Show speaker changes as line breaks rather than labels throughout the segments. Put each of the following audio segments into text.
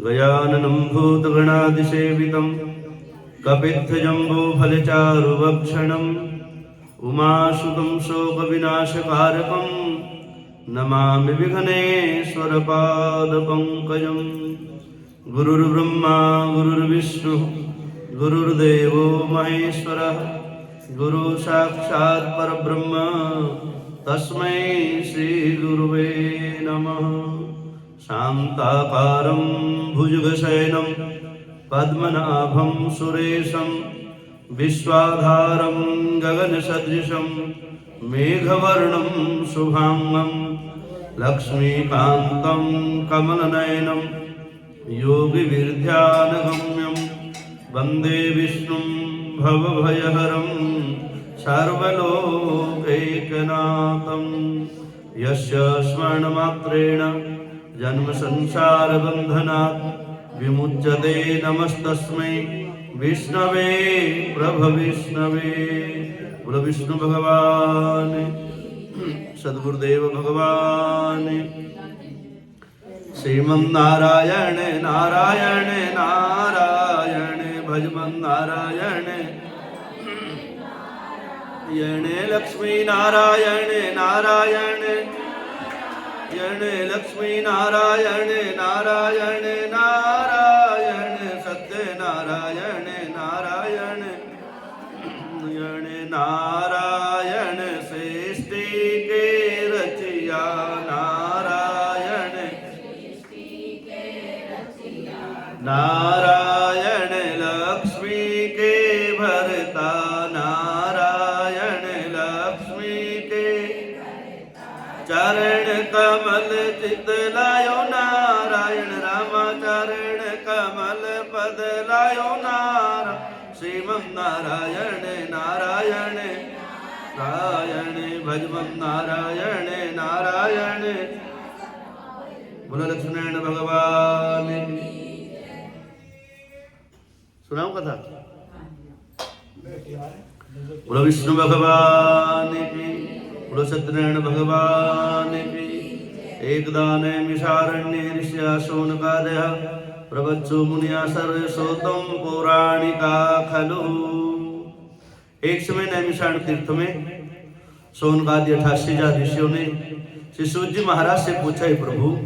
गजाननं भूतगणादिसेवितं कपित्थजम्बूफलचारुभक्षणम् उमासुतं शोकविनाशकारकं नमामि विघ्नेश्वरपादपङ्कजं। गुरुर्ब्रह्मा गुरुर्विष्णुः गुरुर्देवो महेश्वरः गुरुसाक्षात् परब्रह्म तस्मै श्रीगुरुवे नमः। शान्ताकारं भुजगशयनं पद्मनाभं सुरेशं विश्वाधारं गगनसदृशं मेघवर्णं शुभांगं लक्ष्मीकान्तं कमलनयनं योगिविद्यानगम्यं वन्दे विष्णुं भवभयहरं सर्वलोकैकनाथं। यस्य स्मरणमात्रेण जन्मसंसारबन्धनात् विमुच्यते नमस्तस्मै विष्णवे प्रभविष्णवे। बोलो विष्णु भगवान सद्गुरुदेव भगवान। श्रीमन्नारायण नारायण नारायण भजमन नारायण यणे लक्ष्मी नारायण नारायण यणे लक्ष्मी नारायण नारायण नारायण सत्य नारायण नारायण यणे नारायण सृष्टि के रचिया नारायण नारायण लक्ष्मी के भरता नारायण लक्ष्मी के चरण कमल चित लायो नारायण रामा चरण कमल पद लायो नारायण श्रीमन नारायण नारायण नारायण भजमन नारायण नारायण। बोलो लक्ष्मीनारायण भगवान। सुनाऊं कथा? बोलो विष्णु भगवान की। बोलो सत्यनारायण भगवान की। एकदाने मिषारण्ये ऋष्या शौनकादयः प्रवच्चो मुनिया सर्वसोतं पौराणिका खलु। एक समय नैमिषारण तीर्थ में शौनकादि 88 ऋषियों ने श्री सूत जी महाराज से पूछा, हे प्रभु,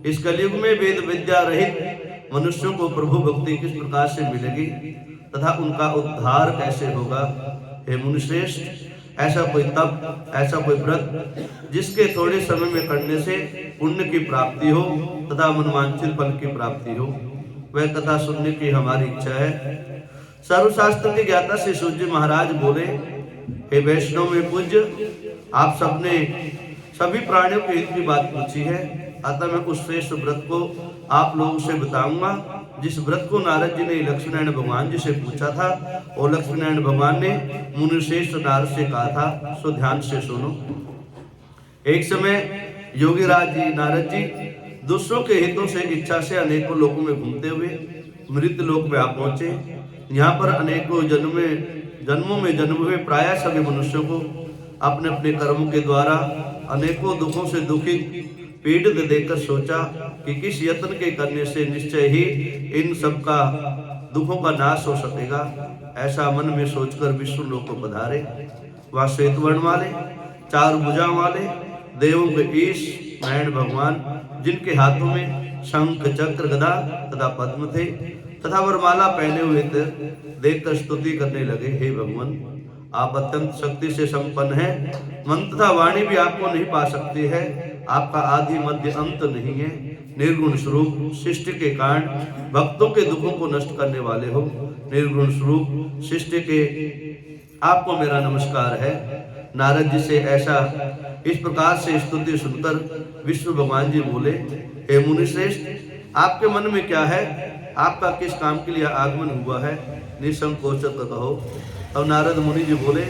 इस कलयुग में वेद विद्या रहित मनुष्यों को प्रभु भक्ति किस प्रकार से मिलेगी तथा उनका उद्धार कैसे होगा? हे मुनिश्रेष्ठ, ऐसा कोई तप, ऐसा कोई व्रत जिसके थोड़े समय में करने से पुण्य की प्राप्ति हो तथा मनवांछित फल की प्राप्ति हो, वह कथा सुनने की हमारी इच्छा है। सर्वशास्त्र के ज्ञाता श्री सूत जी महाराज बोले, हे वैष्णव में पूज्य, आप सबने सभी प्राणियों के हित की बात पूछी है, अतः मैं उस श्रेष्ठ व्रत को आप लोगों से बताऊंगा जिस व्रत को नारद जी ने लक्ष्मीनारायण भगवान जी से पूछा था और लक्ष्मीनारायण भगवान ने मुनिश्रेष्ठ नारद से कहा था। सो ध्यान से सुनो। एक समय योगीराज जी नारद जी दूसरों के हितों से इच्छा से अनेकों लोकों में घूमते हुए मृत लोक में आ पहुंचे। यहाँ पर अनेकों जन्मों में जन्म हुए प्राय सभी मनुष्यों को अपने अपने कर्मों के द्वारा अनेकों दुखों से दुखित पीड़ित देखकर सोचा कि किस यत्न के करने से निश्चय ही इन सब का दुखों का नाश हो सकेगा। ऐसा मन में सोचकर विष्णु लोक को पधारे। वह श्वेत वर्ण वाले, 4 भुजा वाले देवों के ईश नारायण भगवान, जिनके हाथों में शंख चक्र गदा तथा पद्म थे तथा वरमाला पहने हुए थे, देखकर स्तुति करने लगे, हे भगवान, आप अत्यंत शक्ति से संपन्न हैं, मन तथा वाणी भी आपको नहीं पा सकती है। आपका आदि मध्य अंत नहीं है। निर्गुण स्वरूप सृष्टि के कारण भक्तों के दुखों को नष्ट करने वाले हो। निर्गुण स्वरूप सृष्टि के आपको मेरा नमस्कार है। नारद जी से ऐसा इस प्रकार से स्तुति सुनकर विष्णु भगवान जी बोले, हे मुनिश्रेष्ठ, आपके मन में क्या है? आपका किस काम के लिए आगमन हुआ है? निसंकोच कहो। तब नारद मुनि जी बोले,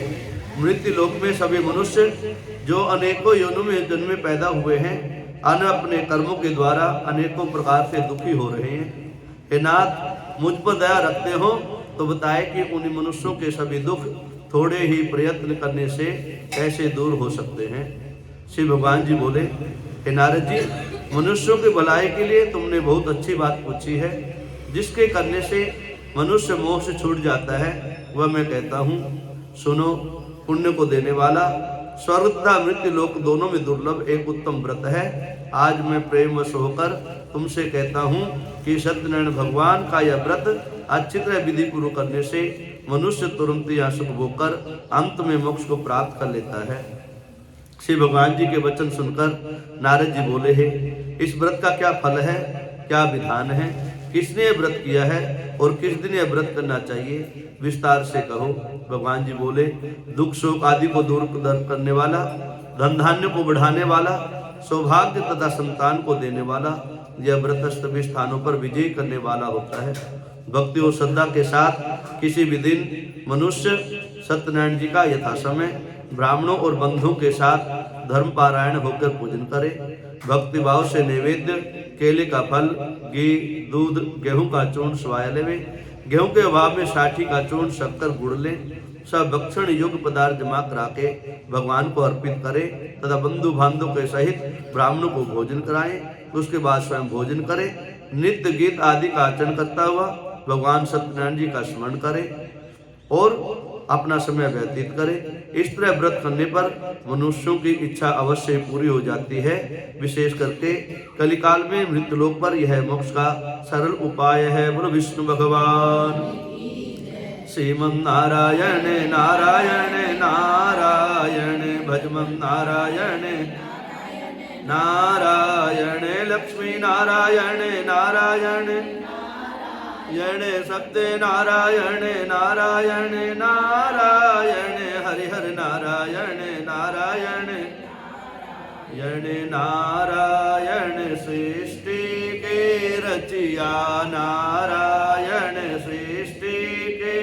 मृत्यु लोक में सभी मनुष्य जो अनेकों योनियों में जन्म में पैदा हुए हैं, अपने कर्मों के द्वारा अनेकों प्रकार से दुखी हो रहे हैं। हे नाथ, मुझ पर दया रखते हो तो बताए कि उन मनुष्यों के सभी दुख थोड़े ही प्रयत्न करने से कैसे दूर हो सकते हैं। श्री भगवान जी बोले, हे नारद जी, मनुष्यों की भलाई के लिए तुमने बहुत अच्छी बात पूछी है। जिसके करने से मनुष्य मोह से छूट जाता है वह मैं कहता हूँ। सुनो, पुण्य को देने वाला स्वर्ग तथा मृत्यु लोक दोनों में दुर्लभ एक उत्तम व्रत है। आज मैं प्रेमवश होकर तुमसे कहता हूँ कि सत्यनारायण भगवान का यह व्रत अच्छी तरह विधि पूर्वक करने से मनुष्य तुरंत या सुख भोग कर अंत में मोक्ष को प्राप्त कर लेता है। श्री भगवान जी के वचन सुनकर नारद जी बोले, हैं इस व्रत का क्या फल है, क्या विधान है, किसने यह व्रत किया है और किस दिन यह व्रत करना चाहिए, विस्तार से कहो। भगवान जी बोले, दुख शोक आदि को दूर करने वाला, धन धान्य को बढ़ाने वाला, सौभाग्य तथा संतान को देने वाला, यह व्रत सभी स्थानों पर विजय करने वाला होता है। भक्ति और श्रद्धा के साथ किसी भी दिन मनुष्य सत्यनारायण जी का यथा समय ब्राह्मणों और बंधुओं के साथ धर्म पारायण होकर पूजन करे। भक्ति भाव से नैवेद्य केले का फल, घी, दूध, गेहूं का चूर्ण स्वाय लेवे। गेहूं के अभाव में साठी का चूर्ण, शक्कर, गुड़ ले। सब भक्षण योग्य पदार्थ जमा करा के भगवान को अर्पित करे तथा बंधु बांधव के सहित ब्राह्मणों को भोजन कराए। उसके बाद स्वयं भोजन करे। नित्य गीत आदि का आचरण करता हुआ भगवान सत्यनारायण जी का स्मरण करे और अपना समय व्यतीत करे। इस तरह व्रत करने पर मनुष्यों की इच्छा अवश्य पूरी हो जाती है। विशेष करके कलिकाल में मृत्युलोक पर यह मोक्ष का सरल उपाय है। बोलो विष्णु भगवान श्रीमन नारायण नारायण नारायण भजमन नारायण नारायण लक्ष्मी नारायण नारायण यणे सत्य नारायण नारायण नारायण हरिहर नारायण नारायण यणे नारायण सृष्टि के रचिया नारायण सृष्टि के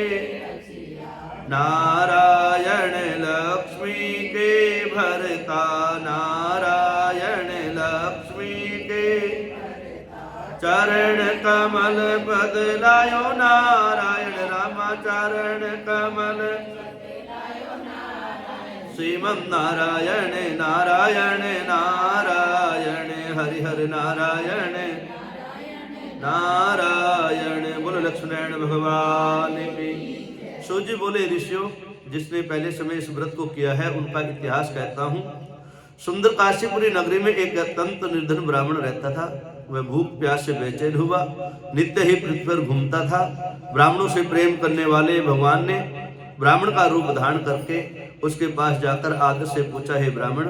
नारायण लक्ष्मी के भरता नारायण लक्ष्मी के चरण कमल बदलायो नारायण रामा चरण कमल श्रीमन नारायण नारायण नारायण हरिहर नारायण नारायण। बोलो लक्ष्मीनारायण भगवान की। सूर्य बोले, ऋषियों, जिसने पहले समय इस व्रत को किया है उनका इतिहास कहता हूँ। सुंदर काशीपुरी नगरी में एक अत्यंत निर्धन ब्राह्मण रहता था। वह भूख प्यास से बेचैन हुआ, नित्य ही पृथ्वी पर घूमता था। ब्राह्मणों से प्रेम करने वाले भगवान ने ब्राह्मण का रूप धारण करके उसके पास जाकर आदर से पूछा, हे ब्राह्मण,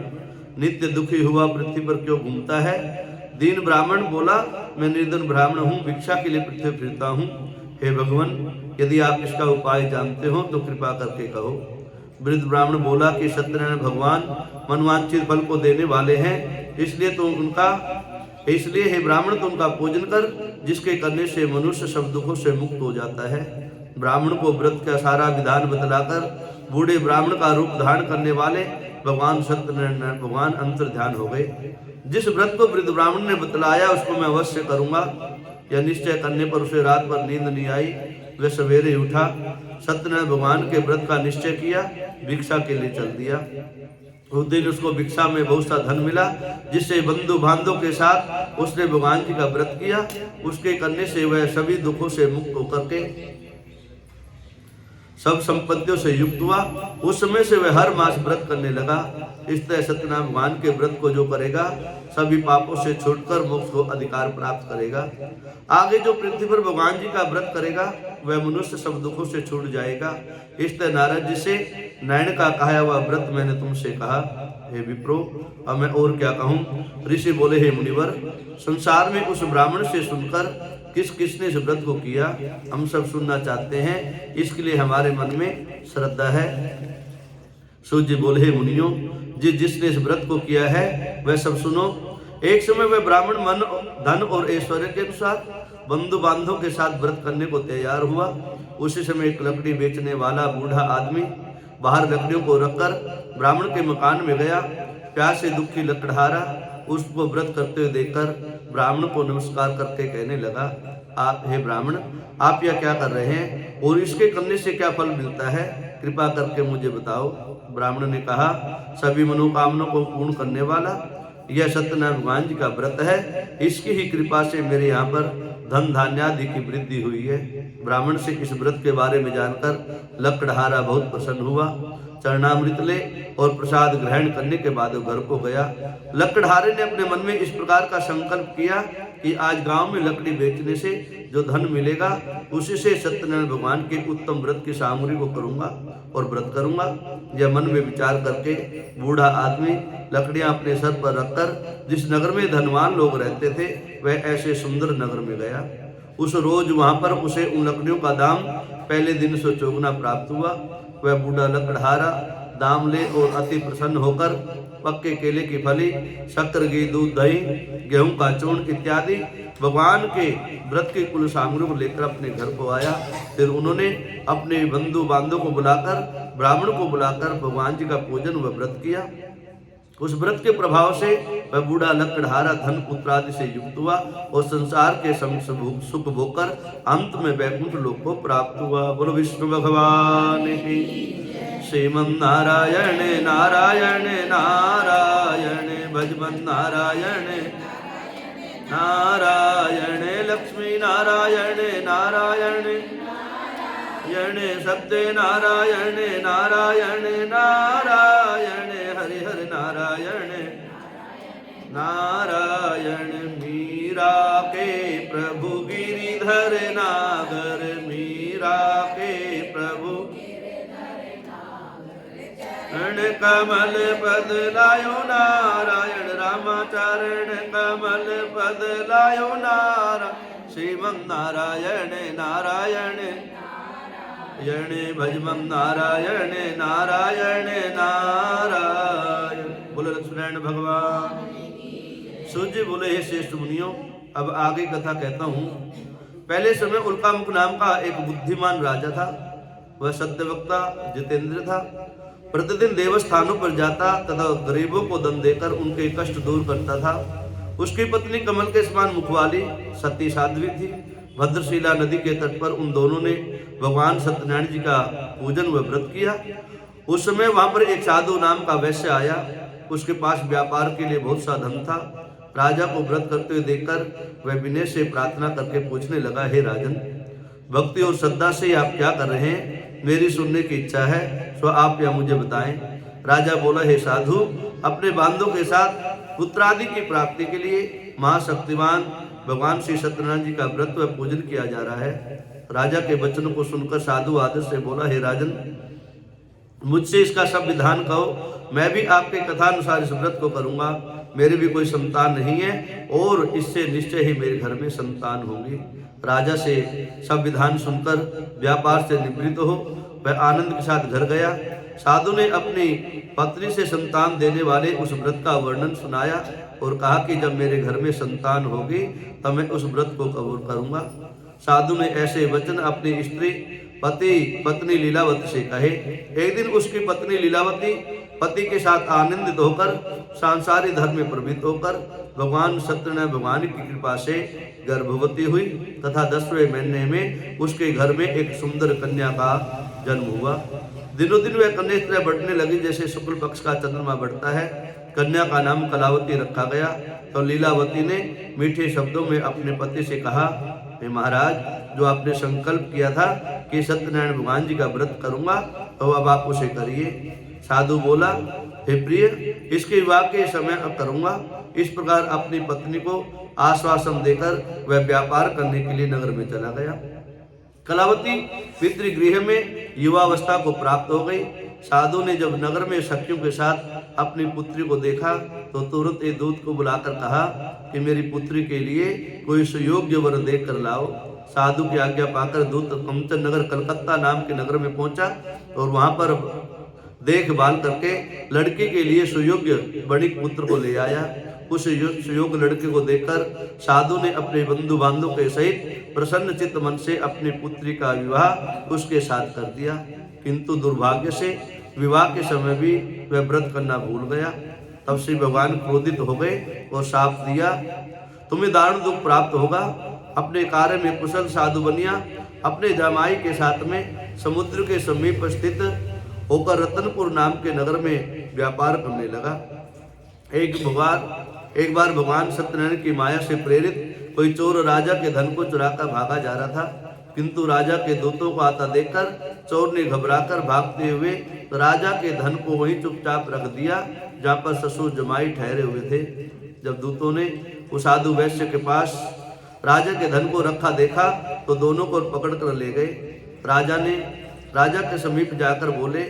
नित्य दुखी हुआ पृथ्वी पर क्यों घूमता है? दीन ब्राह्मण बोला, मैं निर्धन ब्राह्मण हूँ, भिक्षा के लिए पृथ्वी फिरता हूँ। हे भगवान, यदि आप इसका उपाय जानते हो तो कृपा करके कहो। वृद्ध ब्राह्मण बोला कि सत्यनारायण भगवान मनवांछित फल को देने वाले हैं, इसलिए हे ब्राह्मण तुम उनका पूजन कर, जिसके करने से मनुष्य सब दुखों से मुक्त हो जाता है। ब्राह्मण को व्रत का सारा विधान बतलाकर बूढ़े ब्राह्मण का रूप धारण करने वाले भगवान सत्यनारायण भगवान अंतर ध्यान हो गए। जिस व्रत को वृद्ध ब्राह्मण ने बतलाया उसको मैं अवश्य करूंगा। यह निश्चय करने पर उसे रात भर नींद नहीं आई। वह सवेरे उठा, सत्यनारायण भगवान के व्रत का निश्चय किया, भिक्षा के लिए चल दिया। उस दिन उसको भिक्षा में बहुत सा धन मिला, जिससे बंधु बांधव के साथ उसने भगवान जी का व्रत किया। उसके करने से वह सभी दुखों से मुक्त होकर के सब संपत्तियों से युक्त हुआ। उस समय से वह हर मास व्रत करने लगा। इस तरह सत्यनारायण भगवान के व्रत को जो करेगा सभी पापों से छूटकर मोक्ष को अधिकार प्राप्त करेगा। आगे जो पृथ्वी पर भगवान जी का व्रत करेगा वह मनुष्य सब दुखों से छूट जाएगा। इस तरह नारद जी से नयन का कहा हुआ व्रत मैंने तुमसे कहा। हे विप्रो, अब मैं और क्या कहूँ? ऋषि बोले, हे मुनिवर, संसार में उस ब्राह्मण से सुनकर किसने इस व्रत को किया हम सब सुनना चाहते हैं, इसके लिए हमारे मन में श्रद्धा है। सूर्य बोले, हे मुनियों, जिसने इस व्रत को किया है वह सब सुनो। एक समय वह ब्राह्मण मन, धन और ऐश्वर्य के अनुसार बंधु बांधव के साथ व्रत करने को तैयार हुआ। उसी समय एक लकड़ी बेचने वाला बूढ़ा आदमी बाहर लकड़ियों को रखकर ब्राह्मण के मकान में गया। प्यास से दुखी लकड़हारा उसको व्रत करते हुए देखकर ब्राह्मण को नमस्कार करके कहने लगा, आप हे ब्राह्मण, आप यह क्या कर रहे हैं और इसके करने से क्या फल मिलता है? कृपा करके मुझे बताओ। ब्राह्मण ने कहा, सभी मनोकामनाओं को पूर्ण करने वाला, यह सत्यनारायण भगवान जी का व्रत है, इसकी ही कृपा से मेरे यहाँ पर धन धान्यादि की वृद्धि हुई है। ब्राह्मण से इस व्रत के बारे में जानकर लकड़हारा बहुत प्रसन्न हुआ। चरणामृत ले और प्रसाद ग्रहण करने के बाद वो घर को गया। लकड़हारे ने अपने मन में इस प्रकार का संकल्प किया कि आज गांव में लकड़ी बेचने से जो धन मिलेगा उसी से सत्यनारायण भगवान के उत्तम व्रत की सामग्री को करूंगा और व्रत करूंगा। यह मन में विचार करके बूढ़ा आदमी लकड़ियां अपने सर पर रखकर जिस नगर में धनवान लोग रहते थे वह ऐसे सुंदर नगर में गया। उस रोज वहां पर उसे उन लकड़ियों का दाम पहले दिन से चौगुना प्राप्त हुआ। वह बूढ़ा लकड़हारा दाम ले और अति प्रसन्न होकर पक्के केले की फली, शक्कर, घी, दूध, दही, गेहूं का चूर्ण इत्यादि भगवान के व्रत की कुल सामग्री को लेकर अपने घर को आया। फिर उन्होंने अपने बंधु बांधव को बुलाकर, ब्राह्मण को बुलाकर भगवान जी का पूजन व व्रत किया। उस व्रत के प्रभाव से वह बूढ़ा लकड़हारा धन पुत्र आदि से युक्त हुआ और संसार के सुख भोगकर अंत में वैकुंठ लोक को प्राप्त हुआ। बोलो विष्णु भगवान की। श्रीमन नारायण नारायण नारायण भजमन नारायण नारायण लक्ष्मी नारायण नारायण यणे सत्य नारायण नारायण नारायण हरि हरि नारायण नारायण। मीरा के प्रभु गिरिधर नागर, मीरा के प्रभु कमल पद लायो नारायण, रामाचरण कमल पद लायो नारायण। श्रीमन नारायण नारायण यणे भजमन नारायण नारायण नारायण। बोले लक्ष्मीनारायण भगवान। सूर्य बोले हे श्रेष्ठ मुनियों, अब आगे कथा कहता हूँ। पहले समय उल्कामुख नाम का एक बुद्धिमान राजा था। वह सत्यवक्ता जितेंद्र था। प्रतिदिन देवस्थानों पर जाता तथा गरीबों को दान देकर उनके कष्ट दूर करता था। उसकी पत्नी कमल के समान मुख वाली सती साध्वी थी। भद्रशिला नदी के तट पर उन दोनों ने भगवान सत्यनारायण जी का पूजन व व्रत किया। उस समय वहां पर एक साधु नाम का वैश्य आया। उसके पास व्यापार के लिए बहुत सा धन था। राजा को व्रत करते हुए देखकर वह विनय से प्रार्थना करके पूछने लगा, हे राजन, भक्ति और श्रद्धा से आप क्या कर रहे हैं? मेरी सुनने की इच्छा है, सो आप यह मुझे बताएं। राजा बोला, हे साधु, अपने बांधों के साथ पुत्रादि की प्राप्ति के लिए महाशक्तिमान भगवान श्री सत्यनारायण जी का व्रत व पूजन किया जा रहा है। राजा के वचनों को सुनकर साधु आदर से बोला, हे राजन, मुझसे इसका सब विधान कहो, मैं भी आपके कथानुसार इस व्रत को करूंगा। मेरी भी कोई संतान नहीं है और इससे निश्चय ही मेरे घर में संतान होंगी। राजा से सब विधान सुनकर व्यापार से निवृत्त हो वह आनंद के साथ घर गया। साधु ने अपनी पत्नी से संतान देने वाले उस व्रत का वर्णन सुनाया और कहा कि जब मेरे घर में संतान होगी तब मैं उस व्रत को कबूल करूंगा। साधु ने ऐसे वचन अपनी स्त्री पत्नी लीलावती से कहे। एक दिन उसकी पत्नी लीलावती पति के साथ आनंदित होकर सांसारिक धर्म में प्रवृत्त होकर भगवान सत्यनारायण भगवान की कृपा से गर्भवती हुई तथा 10वें महीने में उसके घर में एक सुंदर कन्या का जन्म हुआ। दिनों दिन वह कन्या इस तरह बढ़ने लगी जैसे शुक्ल पक्ष का चंद्रमा बढ़ता है। कन्या का नाम कलावती रखा गया। तो लीलावती ने मीठे शब्दों में अपने पति से कहा, हे महाराज, जो आपने संकल्प किया था कि सत्यनारायण भगवान जी का व्रत करूंगा तो अब आप उसे करिए। साधु बोला, हे प्रिय, इसके विवाह के समय अब करूंगा। इस प्रकार अपनी पत्नी को आश्वासन देकर वह व्यापार करने के लिए नगर में चला गया। कलावती पितृगृह में युवावस्था को प्राप्त हो गई। साधु ने जब नगर में सखियों के साथ अपनी पुत्री को देखा तो तुरंत एक दूत को बुलाकर कहा कि मेरी पुत्री के लिए कोई सुयोग्य वर देख कर लाओ। साधु की आज्ञा पाकर दूत कंचन नगर कलकत्ता नाम के नगर में पहुंचा और वहां पर देखभाल करके लड़के के लिए सुयोग्य बणिक पुत्र को ले आया। उस सुयोग्य लड़के को देखकर साधु ने अपने बंधु बांधव के सहित प्रसन्न चित्त मन से अपनी पुत्री का विवाह उसके साथ कर दिया। किंतु दुर्भाग्य से विवाह के समय भी वह व्रत करना भूल गया। तब श्री भगवान क्रोधित हो गए और शाप दिया, तुम्हें दारुण दुख प्राप्त होगा। अपने कार्य में कुशल साधु बनिया अपने जमाई के साथ में समुद्र के समीप स्थित होकर रतनपुर नाम के नगर में व्यापार करने लगा। एक बार एक बार भगवान सत्यनारायण की माया से प्रेरित कोई चोर राजा के धन को चुराकर भागा जा रहा था, किंतु राजा के दूतों को आता देखकर चोर ने घबराकर भागते हुए राजा के धन को वहीं चुपचाप रख दिया जहाँ पर ससुर जमाई ठहरे हुए थे। जब दूतों ने उस साधु वैश्य के पास राजा के धन को रखा देखा तो दोनों को पकड़ कर ले गए। राजा के समीप जाकर बोले,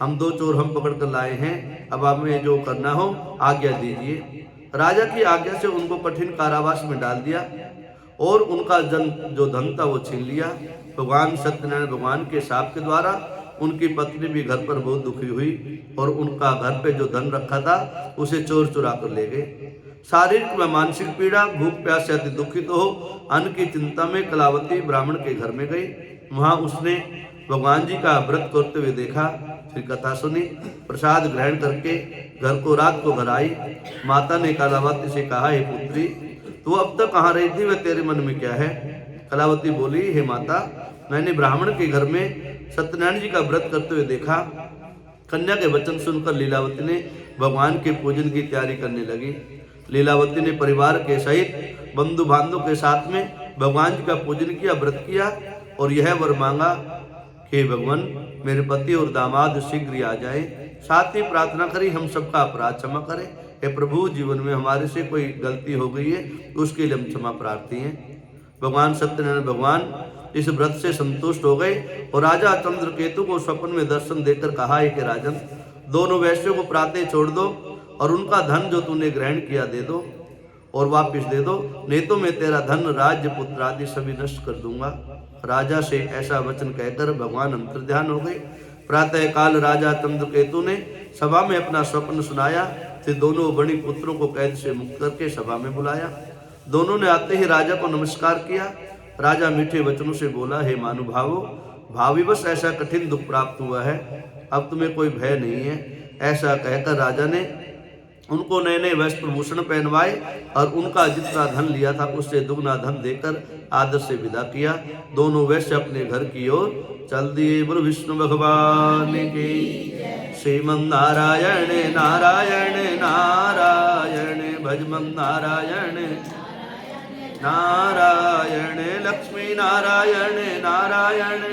हम दो चोर हम पकड़ कर लाए हैं, अब हमें जो करना हो आज्ञा दीजिए। राजा की आज्ञा से उनको कठिन कारावास में डाल दिया और उनका जो धन था वो छीन लिया। भगवान सत्यनारायण भगवान के शाप के द्वारा उनकी पत्नी भी घर पर बहुत दुखी हुई और उनका घर पे जो धन रखा था उसे चोर चुरा कर ले गए। शारीरिक व मानसिक पीड़ा, भूख प्यास से अति दुखित हो अन्न की चिंता में कलावती ब्राह्मण के घर में गई। वहां उसने भगवान जी का व्रत करते हुए देखा, फिर कथा सुनी, प्रसाद ग्रहण करके रात को घर आई। माता ने कलावती से कहा, हे पुत्री, तू अब तक कहाँ रही थी, वह तेरे मन में क्या है? कलावती बोली, हे माता, मैंने ब्राह्मण के घर में सत्यनारायण जी का व्रत करते हुए देखा। कन्या के वचन सुनकर लीलावती ने भगवान के पूजन की तैयारी करने लगी। लीलावती ने परिवार के सहित बंधु बांधव के साथ में भगवान जी का पूजन किया, व्रत किया और यह वर मांगा कि भगवान मेरे पति और दामाद शीघ्र आ जाए। साथ ही प्रार्थना करी, हम सबका अपराध क्षमा करें। हे प्रभु, जीवन में हमारे से कोई गलती हो गई है तो उसके लिए हम क्षमा प्रार्थी हैं। भगवान सत्यनारायण भगवान इस व्रत से संतुष्ट हो गए और राजा चंद्रकेतु को स्वप्न में दर्शन देकर कहा है कि राजन, दोनों वैश्यों को प्रातः छोड़ दो और उनका धन जो तूने ग्रहण किया दे दो और वापिस दे दो, नहीं तो मैं तेरा धन, राज्य, पुत्र आदि सभी नष्ट कर दूंगा। राजा से ऐसा वचन कहकर भगवान अंतर्ध्यान हो गए। प्रातः काल राजा चंद्रकेतु ने सभा में अपना स्वप्न सुनाया। फिर दोनों बड़ी पुत्रों को कैद से मुक्त करके सभा में बुलाया। दोनों ने आते ही राजा को नमस्कार किया। राजा मीठे वचनों से बोला, हे महानुभावों, भाविवश ऐसा कठिन दुख प्राप्त हुआ है, अब तुम्हें कोई भय नहीं है। ऐसा कहकर राजा ने उनको नए नए वस्त्र भूषण पहनवाए और उनका जितना धन लिया था उससे दुगना धन देकर आदर से विदा किया। दोनों वैश्य अपने घर की ओर चल दिए। बोलो विष्णु भगवान की। श्रीमन नारायण नारायण नारायण, भजमन नारायण नारायण, लक्ष्मी नारायण नारायण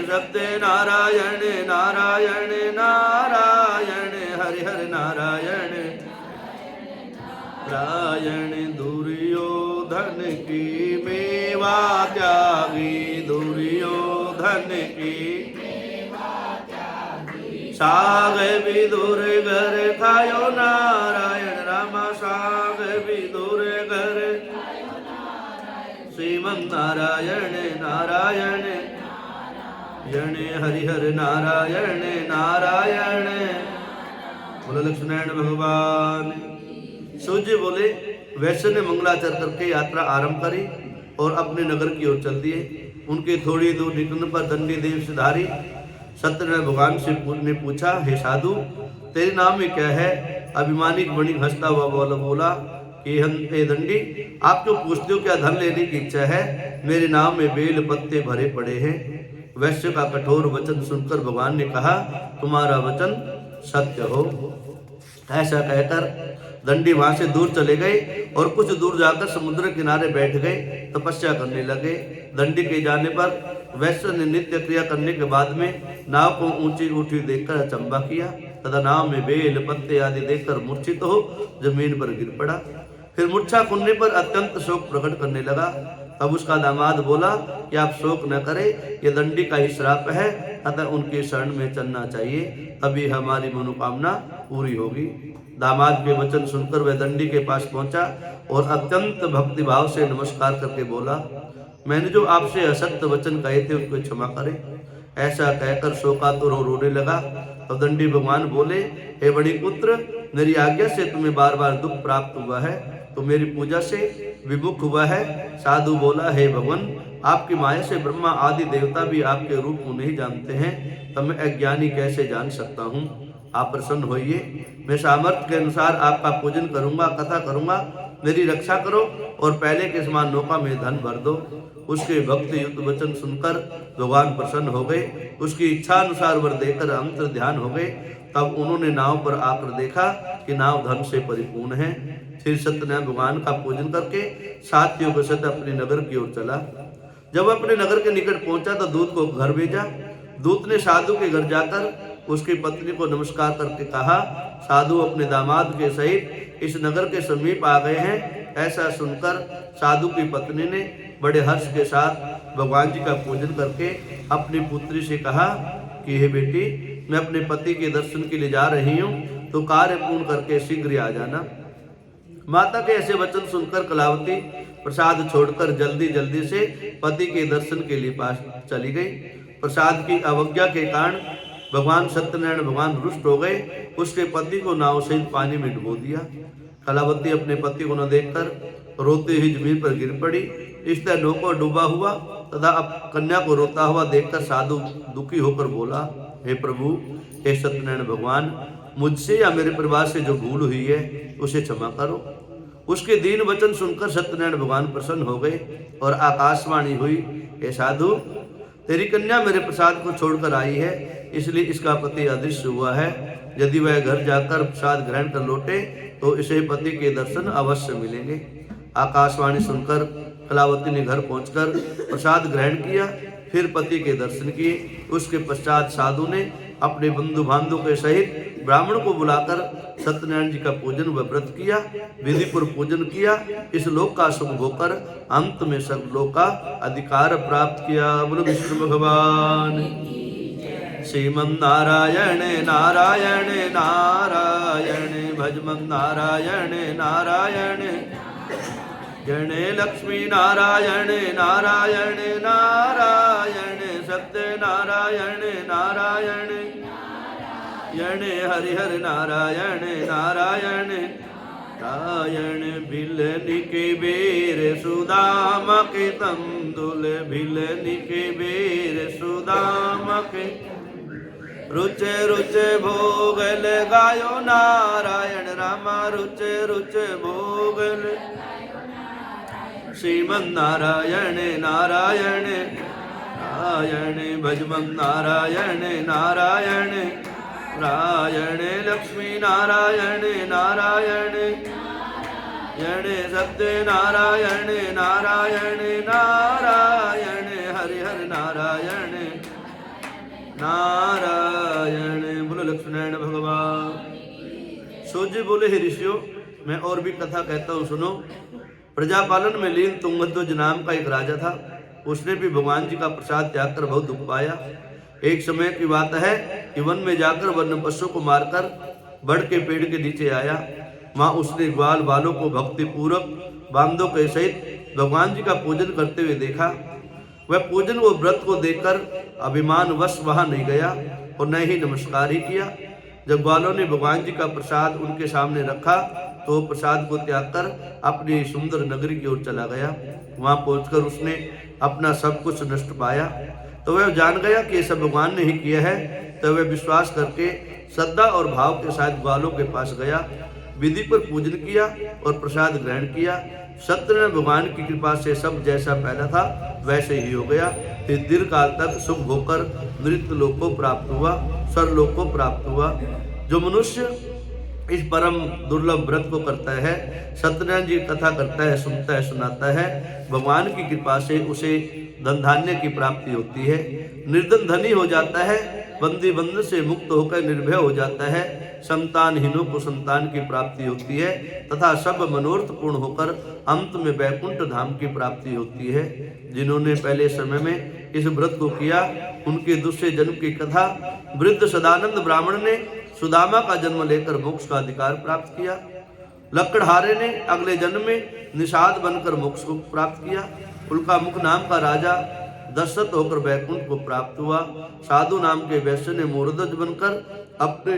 सत्य नारायण नारायण नारायण, हरि हरि नारायण नारायण। दुर्योधन की मेवा त्यागी, दुर्योधन की साग विदुर घर खायो नारायण रामा, साग विदुर घर श्रीमन नारायण नारायण हरिहर नारायण नारायण। बोले लक्ष्मण भगवान। सूर्य बोले, वैश्य ने मंगलाचरण करके यात्रा आरंभ करी और अपने नगर की ओर चल दिए। उनके थोड़ी दूर निकलने पर दंडी देव सिधारी सत्यनारायण भगवान से ने पूछा, हे साधु, तेरे नाम में क्या है? अभिमानी वणिक हंसता हुआ बोला कि हे दंडी, आप जो पूछते हो क्या धन लेने की इच्छा है? मेरे नाम में बेल पत्ते भरे पड़े हैं। वैश्य का कठोर वचन सुनकर भगवान ने कहा, तुम्हारा वचन सत्य हो। ऐसा कहकर दंडी वहां से दूर चले गए और कुछ दूर जाकर समुद्र किनारे बैठ गए, तपस्या करने लगे। दंडी के जाने पर वैश्य ने नित्य क्रिया करने के बाद में नाव को ऊंची उठी देखकर अचंबा किया तथा नाव में बेल पत्ते आदि देखकर मूर्छित हो जमीन पर गिर पड़ा। फिर मूर्छा खुलने पर अत्यंत शोक प्रकट करने लगा। तब उसका दामाद बोला कि आप शोक न करें, ये दंडी का ही श्राप है, अतः उनके शरण में चलना चाहिए, तभी हमारी मनोकामना पूरी होगी। दामाद के वचन सुनकर वह दंडी के पास पहुंचा और अत्यंत भक्ति भाव से नमस्कार करके बोला, मैंने जो आपसे असत्य वचन कहे थे उसको क्षमा करें। ऐसा कहकर शोकातुर और रोने लगा। तो दंडी भगवान बोले, हे बड़ी पुत्र, मेरी आज्ञा से तुम्हें बार बार दुख प्राप्त हुआ है, तो मेरी पूजा से विमुख हुआ है। साधु बोला, हे भगवान, आपकी माया से ब्रह्मा आदि देवता भी आपके रूप को नहीं जानते हैं, तब मैं अज्ञानी कैसे जान सकता हूँ? आप प्रसन्न होइए, मैं सामर्थ्य के अनुसार आपका पूजन करूंगा, कथा करूंगा, मेरी रक्षा करो और पहले के समान नौका में धन भर दो। उसके भक्ति युक्त वचन सुनकर भगवान प्रसन्न हो गए। उसकी इच्छा अनुसार वर देकर अंतर ध्यान हो गए तब उन्होंने नाव पर आकर देखा कि नाव धन से परिपूर्ण है। फिर सत्यनारायण भगवान का पूजन करके साथियों के साथ अपने नगर की ओर चला। जब अपने नगर के निकट पहुंचा तो दूत को घर भेजा। दूत ने साधु के घर जाकर उसकी पत्नी को नमस्कार करके कहा, साधु अपने दामाद के सहित इस नगर के समीप आ गए हैं। ऐसा सुनकर साधु की पत्नी ने बड़े हर्ष के साथ भगवान जी का पूजन करके अपनी पुत्री से कहा कि हे बेटी, मैं अपने पति के दर्शन के लिए जा रही हूँ, तो कार्य पूर्ण करके शीघ्र आ जाना। माता के ऐसे वचन सुनकर कलावती प्रसाद छोड़कर जल्दी जल्दी से पति के दर्शन के लिए पास चली गई। प्रसाद की अवज्ञा के कारण भगवान सत्यनारायण भगवान रुष्ट हो गए। उसके पति को नाव सहित पानी में डुबो दिया। कलावती अपने पति को न देखकर रोते ही जमीन पर गिर पड़ी। इस तरह नौका डूबा हुआ तथा अब कन्या को रोता हुआ देखकर साधु दुखी होकर बोला, हे प्रभु, हे सत्यनारायण भगवान, मुझसे या मेरे परिवार से जो भूल हुई है उसे क्षमा करो। उसके दीन वचन सुनकर सत्यनारायण भगवान प्रसन्न हो गए और आकाशवाणी हुई, हे साधु, तेरी कन्या मेरे प्रसाद को छोड़कर आई है, इसलिए इसका पति अदृश्य हुआ है। यदि वह घर जाकर प्रसाद ग्रहण कर लौटे तो इसे पति के दर्शन अवश्य मिलेंगे। आकाशवाणी सुनकर कलावती ने घर पहुंचकर प्रसाद ग्रहण किया, फिर पति के दर्शन किए। उसके पश्चात साधु ने अपने बंधु बांधव के सहित ब्राह्मण को बुलाकर सत्यनारायण जी का पूजन व व्रत किया, विधिपूर्वक पूजन किया। इस लोक का सुख होकर अंत में सर्वलोक का अधिकार प्राप्त किया। बोलो विष्णु भगवान। श्रीमन नारायण नारायण नारायण भजमन नारायण नारायण जने लक्ष्मी नारायण नारायण नारायण सत्य नारायण नारायण यणे हरिहर नारायण नारायण नारायण भिलनि के बेर सुदाम के तंदुल भिलनि के बेर सुदाम के रुचे रुचे भोगल गायो नारायण रामा रुचे रुचे भोगल श्रीमन नारायण नारायण नारायण भजमन नारायण नारायण नारायण लक्ष्मी नारायण नारायण यणे सत्य नारायण नारायण नारायण हरिहर नारायण नारायण। बोलो लक्ष्मीनारायण भगवान। सूर्य बोले, हे ऋषियों, मैं और भी कथा कहता हूँ, सुनो। प्रजापालन में लीन तुंगध्वज नाम का एक राजा था। उसने भी भगवान जी का प्रसाद त्याग कर बहुत दुख पाया। एक समय की बात है कि वन में जाकर वन्य पशु को मारकर बड़ के पेड़ के नीचे आया। वहां उसने ग्वाल बालों को भक्ति पूर्वक बांधों के सहित भगवान जी का पूजन करते हुए देखा। वह पूजन व व्रत को देखकर अभिमान वश वहां नहीं गया और न ही नमस्कार ही किया। जब ग्वालों ने भगवान जी का प्रसाद उनके सामने रखा तो प्रसाद को त्याग कर अपनी सुंदर नगरी की ओर चला गया। वहां पहुंचकर उसने अपना सब कुछ नष्ट पाया तो वह जान गया कि ये सब भगवान ने ही किया है। तो वह विश्वास करके श्रद्धा और भाव के साथ ग्वालों के पास गया, विधि पर पूजन किया और प्रसाद ग्रहण किया। सत्यनारायण भगवान की कृपा से सब जैसा पहला था वैसे ही हो गया। फिर दीर्घ काल तक सुख होकर नृत्य लोक को प्राप्त हुआ, स्वर्लोक को प्राप्त हुआ। जो मनुष्य इस परम दुर्लभ व्रत को करता है, सत्यनारायण जी कथा करता है, सुनता है, सुनाता है, भगवान की कृपा से उसे धन धान्य की प्राप्ति होती है, निर्धन धनी हो जाता है, बंदी बंधन से मुक्त होकर निर्भय हो जाता है, संतानहीनों को संतान की प्राप्ति होती है तथा सब मनोरथ पूर्ण होकर अंत में वैकुंठ धाम की प्राप्ति होती है। जिन्होंने पहले समय में इस व्रत को किया उनके दूसरे जन्म की कथा वृद्ध सदानंद ब्राह्मण ने सुदामा का जन्म लेकर मोक्ष का अधिकार प्राप्त किया। लक्कड़हारे ने अगले जन्म में निषाद बनकर मोक्ष को प्राप्त किया। उल्का मुख नाम का राजा दशरथ होकर वैकुंठ को प्राप्त हुआ। साधु नाम के वैश्य ने मोरध्वज बनकर अपने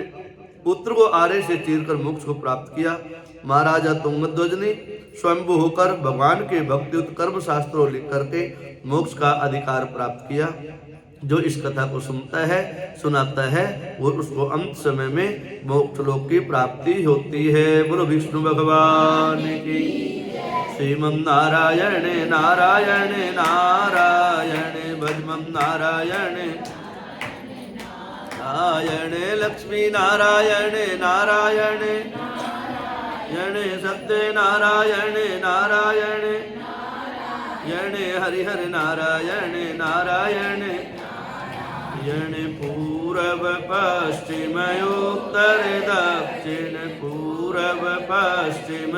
पुत्र को आरे से चीरकर मोक्ष को प्राप्त किया। महाराजा तुंगध्वज ने स्वयंभू होकर भगवान के भक्तियुक्त कर्म शास्त्रों लिख करके मोक्ष का अधिकार प्राप्त किया। जो इस कथा को सुनता है, सुनाता है, वो उसको अंत समय में मोक्ष लोक की प्राप्ति होती है। बोलो विष्णु भगवान की। श्रीमन नारायण नारायण नारायण भजमन नारायण नारायण लक्ष्मी नारायण नारायण यणे सत्य नारायण नारायण यणे हरिहर नारायण नारायण यणे पूरब पश्चिम उत्तर दक्षिण पूरब पश्चिम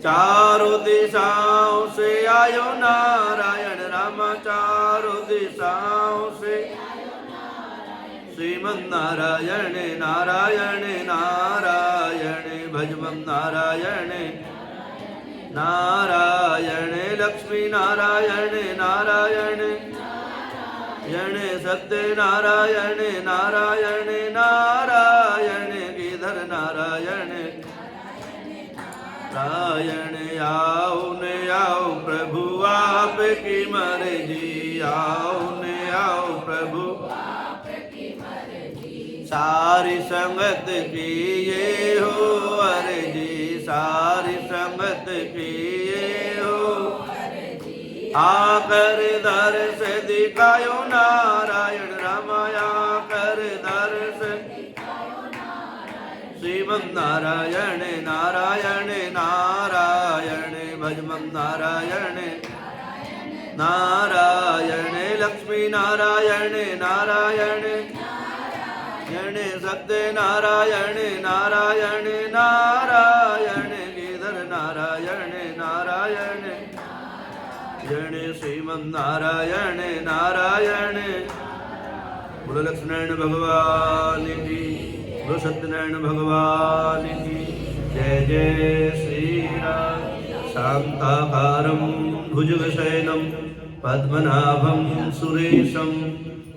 चारों दिशाओं से आयो नारायण राम चारों दिशाओं से श्रीमन नारायण नारायण नारायण भजमन नारायण नारायण लक्ष्मी नारायण नारायण यणे सत्य नारायण नारायण नारायण गिधर नारायण नारायण आओ ने आओ प्रभु आपकी मर्जी आओ ने आओ प्रभु सारी संगत की ये हो अर्जी सारी संगत की ये हो आकर दर से दिखायो नारायण रामाया कर दर से श्रीमन नारायण नारायण नारायण भजमन नारायण नारायण लक्ष्मी नारायण नारायण यणे सत्य नारायण नारायण नारायण गिधर नारायण नारायण यणे श्रीमन नारायण नारायण बोलो लक्ष्मण भगवान की बोलो सत्यनारायण भगवान की जय जय श्री राम शांताकारं भुजगशयनं पद्मनाभं सुरेशं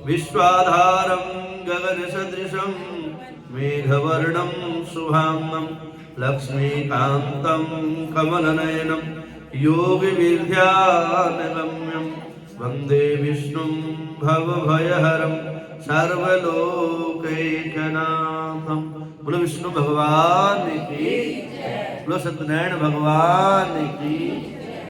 विश्वाधारं गगनसदृशं मेघवर्णं शुभांगं लक्ष्मीकान्तं कमलनयनं योगिविद्यानगम्यं वन्दे विष्णुं भवभयहरं सर्वलोकैकनाथं। बोलो विष्णु भगवान की, बोलो सत्यनारायण भगवान की।